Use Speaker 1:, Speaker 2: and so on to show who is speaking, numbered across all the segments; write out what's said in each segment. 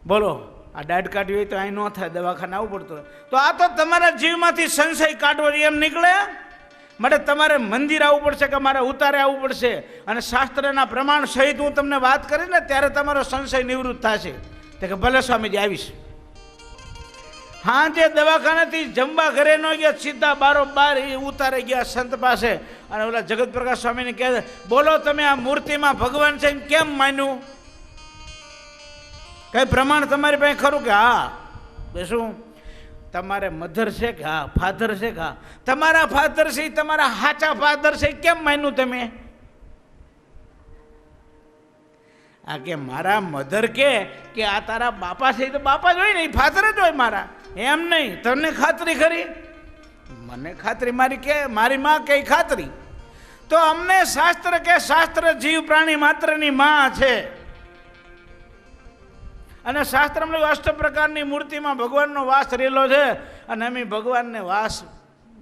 Speaker 1: બોલો, આ દાઢ કાઢવી હોય તો અહીં ન થાય, દવાખાને આવવું પડતું હોય. તો આ તો તમારા જીવમાંથી સંશય કાઢવો એમ નીકળે. માટે તમારે મંદિર આવવું પડશે કે મારે ઉતારે આવવું પડશે, અને શાસ્ત્રના પ્રમાણ સહિત હું તમને વાત કરીશ ને ત્યારે તમારો સંશય નિવૃત્ત થશે. તો કે ભલે સ્વામીજી આવીશ. હા, જે દવાખાનેથી જમવા ઘરે ન ગયા, સીધા બારોબાર એ ઉતારે ગયા સંત પાસે, અને ઓલા જગત પ્રકાશ સ્વામીને કહે, બોલો તમે આ મૂર્તિમાં ભગવાન છે કેમ માન્યું? કઈ પ્રમાણ તમારી પાસે ખરું? કે હા. શું તમારે મધર છે કે હા? ફાધર છે કે હા? તમારા ફાધર છે, તમારા સાચા ફાધર છે, કેમ માન્યું તમે? આ કે મારા મધર કે આ તારા બાપા છે, તો બાપા જ હોય ને, ફાધર જ હોય મારા. એમ નહીં, તમને ખાતરી ખરી? મને ખાતરી મારી કે મારી માં કઈ ખાતરી? તો અમને શાસ્ત્ર કે શાસ્ત્ર જીવ પ્રાણી માત્રની માં છે, અને શાસ્ત્રમાં અષ્ટ પ્રકારની મૂર્તિમાં ભગવાનનો વાસ રહેલો છે, અને અમે ભગવાનને વાસ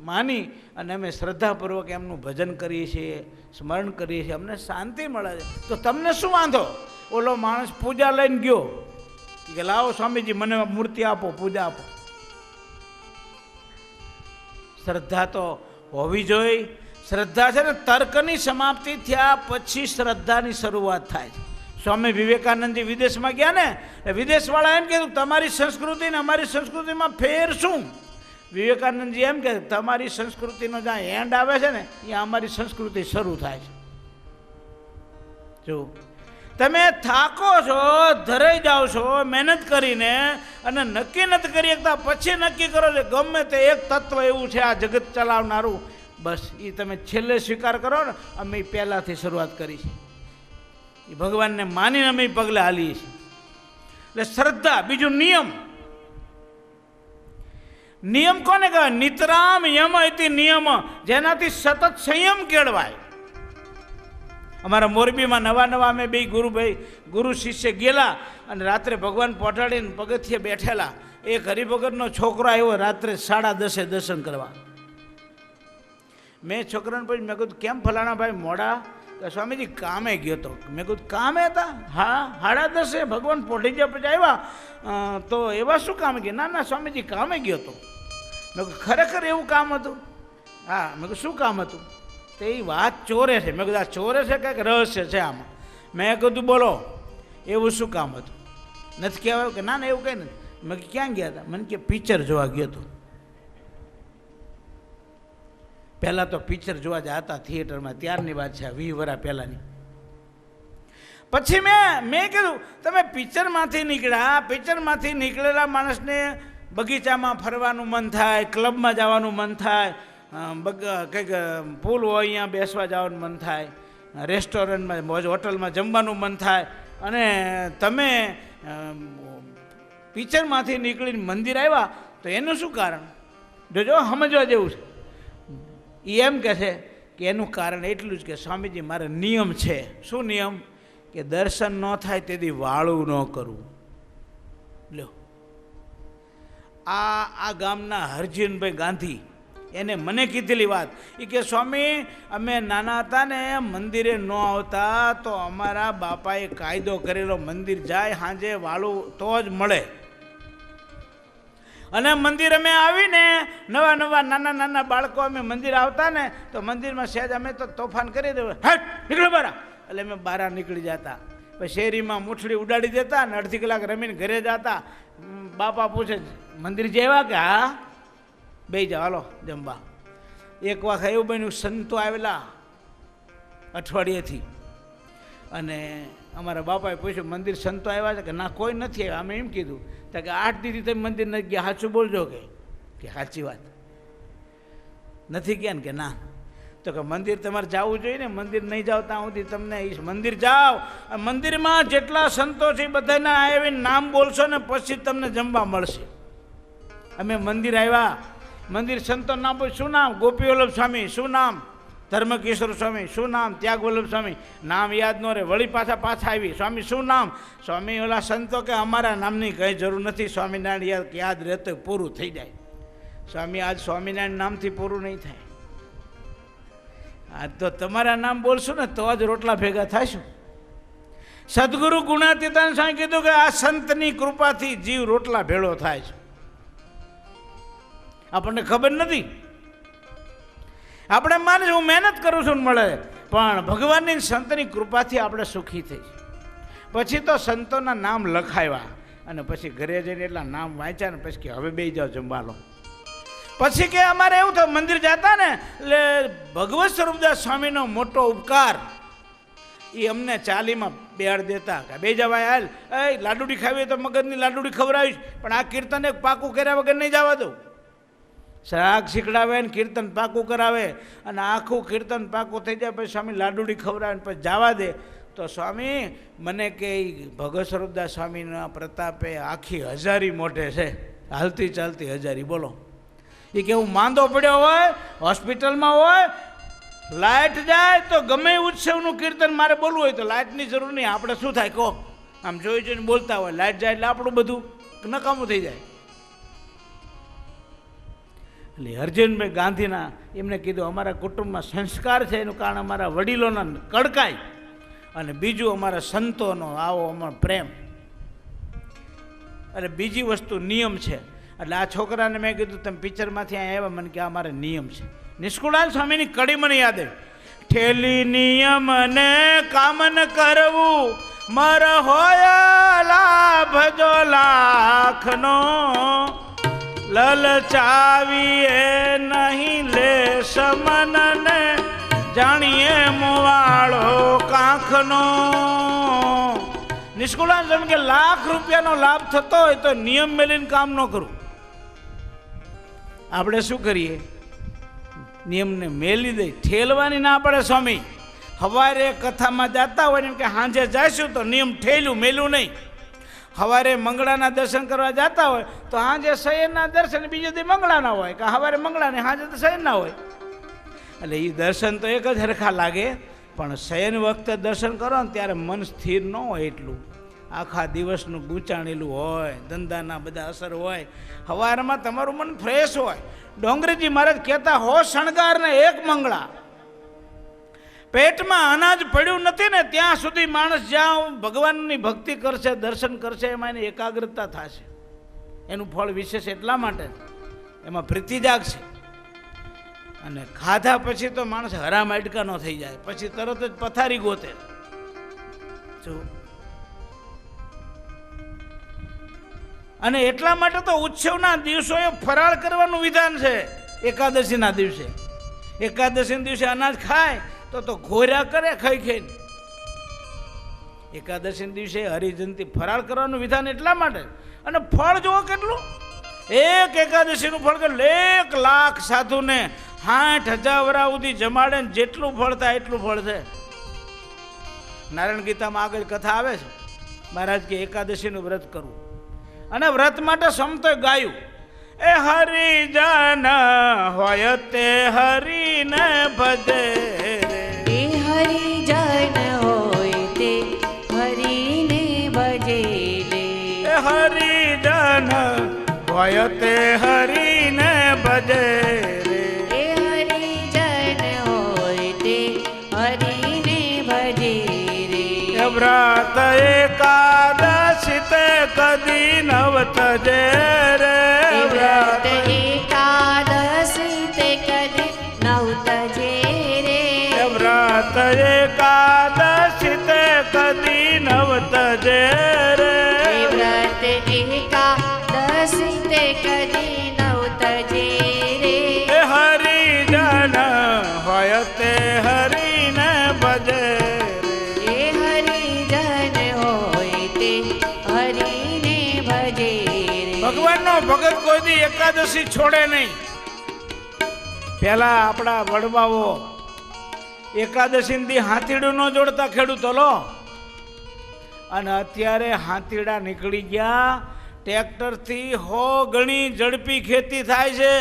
Speaker 1: માની અને અમે શ્રદ્ધાપૂર્વક એમનું ભજન કરીએ છીએ, સ્મરણ કરીએ છીએ, અમને શાંતિ મળે છે. તો તમને શું વાંધો? ઓલો માણસ પૂજા લઈને ગયો કે લાવો સ્વામીજી મને મૂર્તિ આપો, પૂજા આપો. શ્રદ્ધા તો હોવી જોઈએ. શ્રદ્ધા છે ને તર્કની સમાપ્તિ થયા પછી શ્રદ્ધાની શરૂઆત થાય છે. સ્વામી વિવેકાનંદજી વિદેશમાં ગયા ને, વિદેશવાળા એમ કીધું તમારી સંસ્કૃતિ ને અમારી સંસ્કૃતિમાં ફેર શું? વિવેકાનંદજી એમ કે તમારી સંસ્કૃતિનો જ્યાં એન્ડ આવે છે ને ત્યાં અમારી સંસ્કૃતિ શરૂ થાય છે. જો તમે થાકો છો, ધરાઈ જાઓ છો મહેનત કરીને, અને નક્કી નથી કરી શકતા, પછી નક્કી કરો છો ગમે તે એક તત્વ એવું છે આ જગત ચલાવનારું, બસ એ તમે છેલ્લે સ્વીકાર કરો ને. અમે પહેલાંથી શરૂઆત કરી છે, એ ભગવાનને માનીને અમે પગલે હાલીએ છીએ. એટલે શ્રદ્ધા. બીજું નિયમ. નિયમ કોને કહેવાય? નિતરામ યમ ઇતિ નિયમ, જેનાથી સતત સંયમ કેળવાય. અમારા મોરબીમાં નવા અમે બે ગુરુ શિષ્ય ગયેલા, અને રાત્રે ભગવાન પહોંચાડીને પગથિયે બેઠેલા. એક હરિભગતનો છોકરો આવ્યો રાત્રે 10:30 દર્શન કરવા. મેં છોકરાને પૂછ્યું, મેં કીધું કેમ ફલાણા ભાઈ મોડા? સ્વામીજી કામે ગયો હતો. મેં કીધું કામે હતા? હા, 10:30 ભગવાન પોઢી ગયા પછી આવ્યા. તો એવા શું કામ ગયા? ના સ્વામીજી કામે ગયો હતો. મેં કીધું ખરેખર એવું કામ હતું? હા. મેં કીધું શું કામ હતું? તો એ વાત ચોરે છે. મેં કીધું આ ચોરે છે કંઈક રહસ્ય છે આમાં. મેં કીધું બોલો એવું શું કામ હતું? નથી કહેવાયું? કે ના એવું કંઈ નથી. મેં ક્યાં ગયા હતા? મને કે પિક્ચર જોવા ગયો હતો. પહેલાં તો પિક્ચર જોવા જતા થિયેટરમાં, ત્યારની વાત છે, 20 વર્ષ પહેલાંની. પછી મેં કીધું તમે પિક્ચરમાંથી નીકળેલા માણસને બગીચામાં ફરવાનું મન થાય, ક્લબમાં જવાનું મન થાય, કંઈક પુલ હોય અહીંયા બેસવા જવાનું મન થાય, રેસ્ટોરન્ટમાં હોટલમાં જમવાનું મન થાય, અને તમે પિક્ચરમાંથી નીકળીને મંદિર આવ્યા, તો એનું શું કારણ? જોજો, સમજવા જેવું છે. એ એમ કહે છે કે એનું કારણ એટલું જ કે સ્વામીજી મારે નિયમ છે. શું નિયમ? કે દર્શન ન થાય તેથી વાળું ન કરવું. લ્યો, આ ગામના હરજીનભાઈ ગાંધી એને મને કીધેલી વાત. એ કે સ્વામી અમે નાના હતા ને મંદિરે ન આવતા તો અમારા બાપાએ કાયદો કરેલો, મંદિર જાય સાંજે વાળું તો જ મળે. અને મંદિર અમે આવીને નવા નાના બાળકો અમે મંદિર આવતા ને તો મંદિરમાં સહેજ અમે તો તોફાન કરી દેવું, હટ નીકળો બારા. એટલે અમે બહાર નીકળી જતા, પછી શેરીમાં મૂઠડી ઉડાડી દેતા ને અડધી કલાક રમીને ઘરે જતા. બાપા પૂછે મંદિર જેવા? કે હા. બે જાઓ હાલો જમવા. એક વખત એવું બન્યું, સંતો આવેલા અઠવાડિયેથી, અને અમારા બાપાએ પૂછ્યું મંદિર સંતો આવ્યા છે? કે ના કોઈ નથી આવ્યા. અમે એમ કીધું તો કે 8 દીથી તમે મંદિર નથી ગયા, સાચું બોલજો. કે સાચી વાત નથી ગયા ને? કે ના. તો કે મંદિર તમારે જવું જોઈએ ને, મંદિર નહીં જાઓ ત્યાં સુધી તમને મંદિર જાઓ, મંદિરમાં જેટલા સંતો છે બધાના આવીને નામ બોલશો ને પછી તમને જમવા મળશે. અમે મંદિર આવ્યા, મંદિર સંતો નામ બોલ. શું નામ? ગોપીવલ્લભ સ્વામી. શું નામ? ધર્મકેશ્વર સ્વામી. શું નામ? ત્યાગ વલ્લભ સ્વામી. નામ યાદ ન રહે, વળી પાછા આવી. સ્વામી શું નામ? સ્વામી ઓલા સંતો કે અમારા નામની કંઈ જરૂર નથી, સ્વામિનારાયણ યાદ રહેતો પૂરું થઈ જાય. સ્વામી આજ સ્વામિનારાયણ નામથી પૂરું નહીં થાય. આ તો તમારા નામ બોલશું ને તો જ રોટલા ભેગા થઈશું. સદગુરુ ગુણાતીતાન સ્વામી કીધું કે આ સંતની કૃપાથી જીવ રોટલા ભેળો થાય છે. આપણને ખબર નથી, આપણે માને હું મહેનત કરું છું મળે, પણ ભગવાનની સંતની કૃપાથી આપણે સુખી થઈ. પછી તો સંતોના નામ લખાવ્યા અને પછી ઘરે જઈને એટલા નામ વાંચ્યા ને પછી કે હવે બેસી જાઓ જમવા લો. પછી કે અમારે એવું થયું મંદિર જતા ને એટલે ભગવત સ્વરૂપદાસ સ્વામીનો મોટો ઉપકાર એ અમને ચાલીમાં બેહાડ દેતા કે બે જવાય હાલ, એ લાડુડી ખાવી તો મગજની લાડુડી ખવડાવીશ, પણ આ કીર્તન એક પાકું કર્યા વગર નહીં જવા દઉં. શાક શીખડાવે ને કીર્તન પાકું કરાવે અને આખું કીર્તન પાકું થઈ જાય પછી સ્વામી લાડુડી ખવડાવે ને પછી જવા દે. તો સ્વામી મને કે ભગવત સ્વરૂપદાસ સ્વામીના પ્રતાપે આખી હજારી મોઢે છે, હાલતી ચાલતી હજારી. બોલો, એ કે હું માંદો પડ્યો હોય, હોસ્પિટલમાં હોય, લાઇટ જાય તો ગમે ઉત્સવનું કીર્તન મારે બોલવું હોય તો લાઇટની જરૂર નહીં. આપણે શું થાય કહો, આમ જોઈ જોઈને બોલતા હોય, લાઇટ જાય એટલે આપણું બધું નકામું થઈ જાય. એટલે અર્જુનભાઈ ગાંધીના એમને કીધું અમારા કુટુંબમાં સંસ્કાર છે એનું કારણ અમારા વડીલોના કડકાઈ અને બીજું અમારા સંતોનો આવો અમારો પ્રેમ અને બીજી વસ્તુ નિયમ છે. એટલે આ છોકરાને મેં કીધું તમે પિક્ચરમાંથી અહીંયા આવ્યા, મને કે અમારે નિયમ છે. નિષ્કુળાન સ્વામીની કડી મને યાદ આવી, ઠેલી નિયમ ને કામન કરવું મર હોય લાભ જો લાખનો લલચાવીએ નહીં લે સમન ને જાણીએ મોવાળો કાંખનો. નિષ્કુળાન સ્વામી કે લાખ રૂપિયાનો લાભ થતો હોય તો નિયમ મેલીને કામ ન કરું. આપણે શું કરીએ, નિયમને મેલી દઈ, ઠેલવાની ના પડે. સ્વામી સવારે કથામાં જતા હોય ને કે સાંજે જઈશું તો નિયમ ઠેલ્યું મેલું નહીં. સવારે મંગળાના દર્શન કરવા જતા હોય તો સાંજે શયનના દર્શન, બીજે દી મંગળાના હોય કે સવારે મંગળાને સાંજે તો શયનના હોય. એટલે એ દર્શન તો એક જ હરખા લાગે, પણ શયન વખતે દર્શન કરો ને ત્યારે મન સ્થિર ન હોય એટલું. આખા દિવસનું ગૂંચાણેલું હોય, ધંધાના બધા અસર હોય, સવારમાં તમારું મન ફ્રેશ હોય. ડોંગરીજી મહારાજ કહેતા હો શણગાર ને એક મંગળા. પેટમાં અનાજ પડ્યું નથી ને ત્યાં સુધી માણસ જ્યાં ભગવાનની ભક્તિ કરશે, દર્શન કરશે, એમાં એની એકાગ્રતા થશે. એનું ફળ વિશેષ એટલા માટે એમાં પ્રીતિ જાગશે. અને ખાધા પછી તો માણસ હરામ અટકા ન થઈ જાય, પછી તરત જ પથારી ગોતે. અને એટલા માટે તો ઉત્સવના દિવસોએ ફરાળ કરવાનું વિધાન છે. એકાદશીના દિવસે, એકાદશીના દિવસે અનાજ ખાય તો ઘોર્યા કરે ખાઈ ખાઈને. એકાદશીના દિવસે હરિજનથી ફરાળ કરવાનું વિધાન એટલા માટે. અને ફળ જુઓ કેટલું, એક એકાદશીનું ફળ કે 1 લાખ સાધુને 60,000 વર્ષ સુધી જમાડે ને જેટલું ફળ થાય એટલું ફળ છે. નારાયણ ગીતામાં આગળ કથા આવે છે, મહારાજ કે એકાદશીનું વ્રત કરવું. અને વ્રત માટે સમતો ગાયું, એ હરિજન હોય તે હરિને ભજે રે.
Speaker 2: એ હરિજન હોય તે હરિને ભજે રે.
Speaker 1: એ હરિજન હોય તે હરિને ભજે રે.
Speaker 2: એ હરિજન હોય તે હરિને ભજે રે.
Speaker 1: એ વ્રત એકાદશી તે કદી નવ તજે રે.
Speaker 2: વ્રત એકાદશી તે કદી નવ તજે રે.
Speaker 1: વ્રત એકાદશી તે કદી નવ તજે રે.
Speaker 2: વ્રત એકાદશી તે કદી નવ તજે રે.
Speaker 1: એ હરિજન હોય તે હરિને ભજે રે.
Speaker 2: એ હરિજન હોય તે હરિને ભજે રે.
Speaker 1: ભગવાનનો ભગત કોઈ દી એકાદશી છોડે નહીં. પેલા આપણા વડવાઓ એકાદશી દી હાથીડું ન જોડતા ખેડૂતો લો. અને અત્યારે હાથીડા નીકળી ગયા, ટ્રેક્ટરથી 100 ગણી ઝડપી ખેતી થાય છે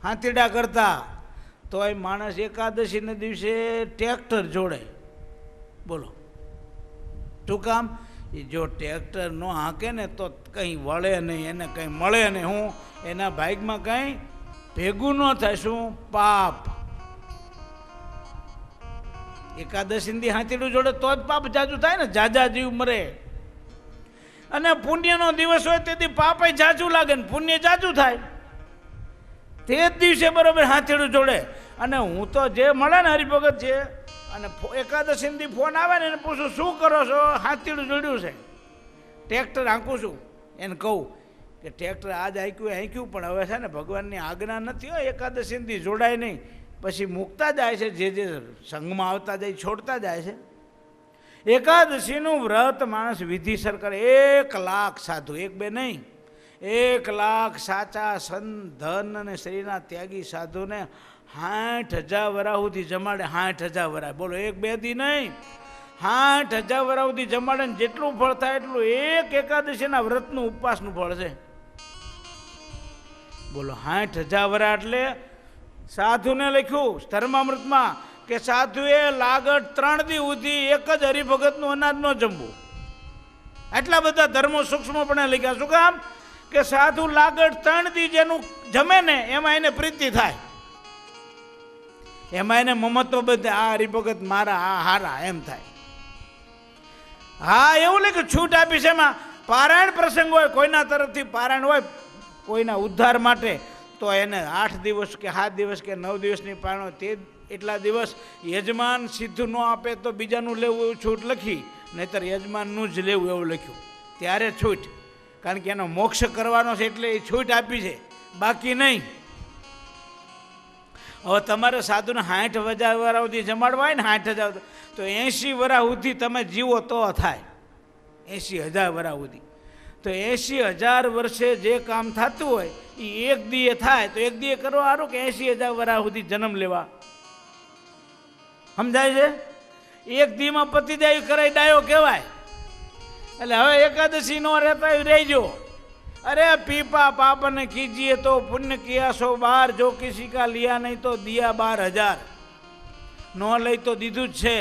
Speaker 1: હાથીડા કરતા. તોય માણસ એકાદશીના દિવસે ટ્રેક્ટર જોડે. બોલો શું કામ? એ જો ટ્રેક્ટર ન હાંકે ને તો કંઈ વળે નહીં, એને કંઈ મળે નહીં. હું એના ભાગમાં કંઈ ભેગું ન થાય. શું પાપ? એકાદશીથી હાથીડું જોડે તો જ પાપ જાજુ થાય ને, જાજા જીવ મરે. અને પુણ્યનો દિવસ હોય તેથી પાપે જાજુ લાગે ને પુણ્ય જાજુ થાય. તે જ દિવસે બરોબર હાથીડું જોડે. અને હું તો જે મળે ને હરિભગત છે, અને એકાદશીથી ફોન આવે ને એને પૂછું શું કરો છો, હાથીડું જોડ્યું છે, ટ્રેક્ટર હાંકું છું. એને કહું કે ટ્રેક્ટર આજ હાંક્યું પણ હવે છે ને ભગવાનની આજ્ઞા નથી હોય, એકાદશીથી જોડાય નહીં. પછી મૂકતા જાય છે, જે સંઘમાં આવતા જાય છોડતા જાય છે. એકાદશીનું વ્રત માણસ વિધિસર કરે. 1 લાખ સાધુ, એક બે નહીં, 1 લાખ સાચા સંત ધન અને શરીરના ત્યાગી સાધુને 60,000 વરા સુધી જમાડે. 60,000 વરા, બોલો, એક બે દી નહીં, 60,000 વરા સુધી જમાડે ને જેટલું ફળ થાય એટલું એક એકાદશીના વ્રતનું ઉપવાસનું ફળ છે. બોલો, 60,000 વરા એટલે સાધુને લખ્યું ધર્મામૃતમાં કે સાધુએ લાગત 3 દી સુધી એક જ હરિભગતનું અનાજ ન જમવું. આટલા બધા ધર્મો સૂક્ષ્મપણે લખ્યા. શું કામ? કે સાધુ લાગત 3 દી જેનું જમે ને એમાં એને પ્રીતિ થાય, એમાં એને મમત્વ બધે, આ હરિભગત મારા, આ હારા, એમ થાય. હા, એવું નહીં કે છૂટ આપી છે. એમાં પારાયણ પ્રસંગ હોય, કોઈના તરફથી પારાયણ હોય કોઈના ઉદ્ધાર માટે, તો એને 8 દિવસ કે 7 દિવસ કે 9 દિવસની પારણો, તે એટલા દિવસ યજમાન સીધું ન આપે તો બીજાનું લેવું એવું છૂટ લખી, નહીતર યજમાનનું જ લેવું એવું લખ્યું. ત્યારે છૂટ, કારણ કે એનો મોક્ષ કરવાનો છે એટલે એ છૂટ આપી છે, બાકી નહીં. હવે તમારે સાધુને 60,000 વરા સુધી જમાડવા હોય ને, 60,000 તો 80 વરા સુધી તમે જીવો તો થાય. 80,000 વરા સુધી તો 80,000 વર્ષે જે કામ થતું હોય એ એક દીએ થાય. તો એક દીએ કરવા સારું કે 80,000 વરા સુધી જન્મ લેવા? સમજાય છે? એક દીમાં પતિ જાય કરાય ડાયો કહેવાય. એટલે હવે એકાદશી નો રહેતા રહેજો. अरे पीपा पाप ने कीजिए तो पुण्य किया 100 बार, जो किसी का लिया नहीं तो दिया 12,000. नो लई तो दीधुं ज छे,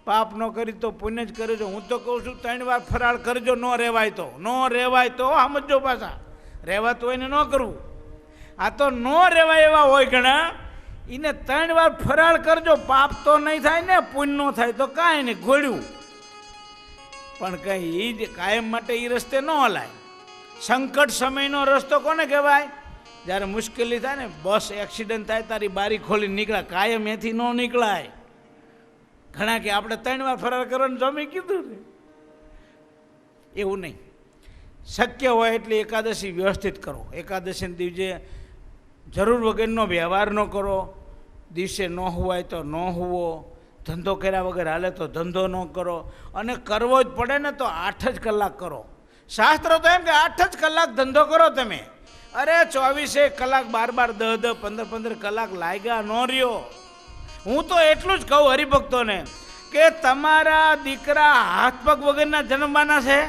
Speaker 1: पाप नो करी तो पुण्य ज करजो. हूँ तो कहूँ छूं 3 વાર फराळ करजो. नो रेवाय तो समझो, पाछा रेवात होय ने न करवुं. आ तो नो रेवाय एवा होय घणा, इने 3 વાર फराळ करजो. पाप तो नहीं थाय ने, पुण्य नो थाय तो कांई नहीं, घोड्યું. पण कई ई कायम माटे ई रस्ते न हलाय. संकट समयनो रस्तो कोने कहेवाय? જ્યારે મુશ્કેલી થાય ને, બસ એક્સિડન્ટ થાય, તારી બારી ખોલી નીકળ્યા, કાયમ એથી ન નીકળાય. ઘણા કે આપણે 3 વાર ફરાર કરવાનું જમી કીધું ને, એવું નહીં. શક્ય હોય એટલે એકાદશી વ્યવસ્થિત કરો. એકાદશીના દિવસે જરૂર વગરનો વ્યવહાર ન કરો. દિવસે ન હોવાય તો ન હોવો, ધંધો કર્યા વગર હાલે તો ધંધો ન કરો. અને કરવો જ પડે ને તો 8 જ કલાક કરો. શાસ્ત્ર તો એમ કે 8 જ કલાક ધંધો કરો તમે. અરે 24 કલાક 12 10 15 કલાક લાગ્યા ન રહ્યો. હું તો એટલું જ કહું હરિભક્તોને કે તમારા દીકરા હાથ પગ વગરના જન્મવાના છે.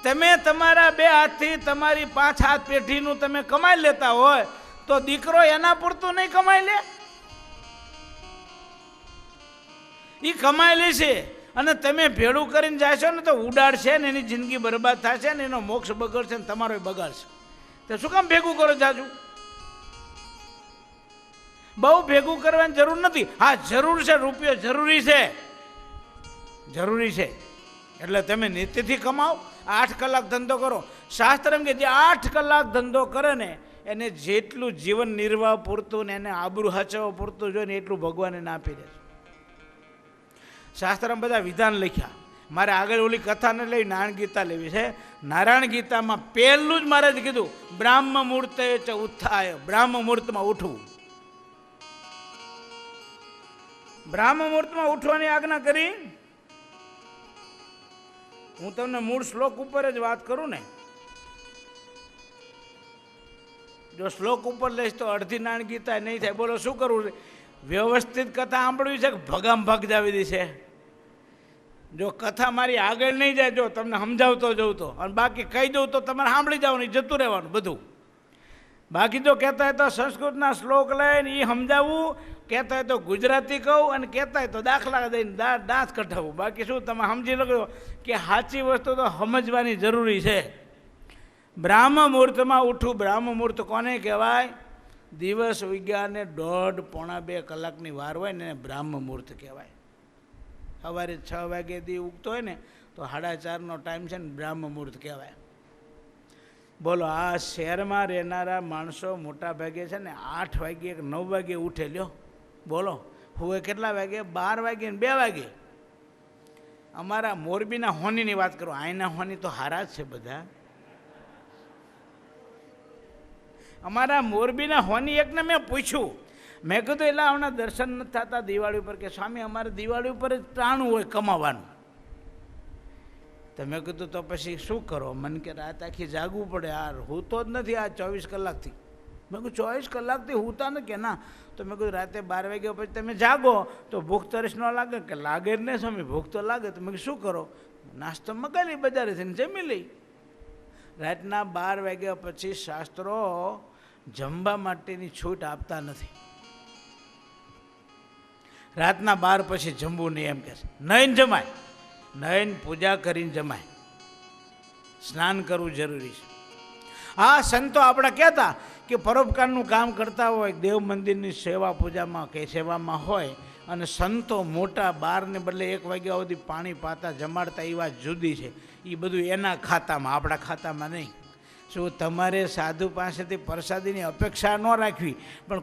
Speaker 1: તમે તમારા 2 હાથથી તમારી 5 હાથ પેઢીનું તમે કમાઈ લેતા હોય તો દીકરો એના પૂરતું નહીં કમાઈ લે? એ કમાઈ લેશે અને તમે ભેળું કરીને જાશો ને તો ઉડાડશે ને, એની જિંદગી બરબાદ થશે ને, એનો મોક્ષ બગડશે ને તમારો બગાડશે. તો શું કામ ભેગું કરો જાજુ? બહુ ભેગું કરવાની જરૂર નથી. હા, જરૂર છે, રૂપિયો જરૂરી છે, જરૂરી છે. એટલે તમે નીતિથી કમાઓ, 8 કલાક ધંધો કરો. શાસ્ત્ર એમ કે જે 8 કલાક ધંધો કરે ને એને જેટલું જીવન નિર્વાહ પૂરતું ને એને આબરૂ હચાવવા પૂરતું જોઈએ ને એટલું ભગવાન એને આપી દે. શાસ્ત્રમાં બધા વિધાન લખ્યા. મારે આગળ ઓલી કથાને લઈ નારાયણ ગીતા લેવી છે. નારાયણ ગીતામાં પહેલું જ મારે જ કીધું, બ્રાહ્મ મુહૂર્તે ચ ઉત્થાય, બ્રાહ્મ મુહૂર્તમાં ઉઠવું. બ્રાહ્મ મુહૂર્તમાં ઉઠવાની આજ્ઞા કરી. હું તમને મૂળ શ્લોક ઉપર જ વાત કરું ને, જો શ્લોક ઉપર લઈશ તો અડધી નારાયણ ગીતા નહીં થાય. બોલો શું કરવું? વ્યવસ્થિત કથા સાંભળવી છે કે ભગામ ભાગ જાવી દી છે? જો કથા મારી આગળ નહીં જાય, જો તમને સમજાવતો જવું તો, અને બાકી કહી દઉં તો તમારે સાંભળી જવાનું, જતું રહેવાનું બધું. બાકી જો કહેતા હોય તો સંસ્કૃતના શ્લોક લઈને એ સમજાવવું, કહેતા હોય તો ગુજરાતી કહું, અને કહેતા હોય તો દાખલા દઈને દાંત કઢાવવું. બાકી શું તમે સમજી લો કે સાચી વસ્તુ તો સમજવાની જરૂરી છે. બ્રાહ્મ મુહૂર્તમાં ઉઠવું. બ્રાહ્મ મુહૂર્ત કોને કહેવાય? દિવસ ઉગ્યા ને 1.5 પોણા 2 કલાકની વાર હોય ને એને બ્રાહ્મ મુહૂર્ત કહેવાય. સવારે 6 વાગે દી ઉગતો હોય ને તો 4:30નો ટાઈમ છે ને બ્રાહ્મ મુહૂર્ત કહેવાય. બોલો આ શહેરમાં રહેનારા માણસો મોટા ભાગે છે ને 8 વાગે કે 9 વાગે ઉઠે લ્યો. બોલો હવે કેટલા વાગે? 12 વાગે ને 2 વાગે. અમારા મોરબીના હોનીની વાત કરું, અહીંના હોની તો હારા જ છે બધા. અમારા મોરબીના હોની એકને મેં પૂછ્યું, મેં કીધું એટલે હમણાં દર્શન નથી થતા દિવાળી ઉપર, કે સ્વામી અમારે દિવાળી ઉપર જ ટાણું હોય કમાવાનું. તો મેં કીધું તો પછી શું કરો? મને કે રાત આખી જાગવું પડે, યાર હું તો જ નથી આ 24 કલાકથી. મેં કીધું 24 કલાકથી હુંતા ને કે ના? તો મેં કીધું રાતે 12 વાગ્યા પછી તમે જાગો તો ભૂખ તરસ ન લાગે? કે લાગે જ નહીં સ્વામી, ભૂખ તો લાગે. તો મેં શું કરો? નાસ્તો મગાવી બજારેથી જમી લઈ. રાતના 12 વાગ્યા પછી શાસ્ત્રો જમવા માટેની છૂટ આપતા નથી. રાતના 12 પછી જમવું નહીં એમ કહે છે. નહીં જમાય, નહીં પૂજા કરીને જમાય, સ્નાન કરવું જરૂરી છે. હા, સંતો આપણા કહેતા કે પરોપકારનું કામ કરતા હોય, દેવ મંદિરની સેવા પૂજામાં કે સેવામાં હોય, અને સંતો મોટા 12ને બદલે 1 વાગ્યા સુધી પાણી પાતા જમાડતા, એ વાત જુદી છે. એ બધું એના ખાતામાં, આપણા ખાતામાં નહીં. શું તમારે સાધુ પાસેથી પ્રસાદીની અપેક્ષા ન રાખવી, પણ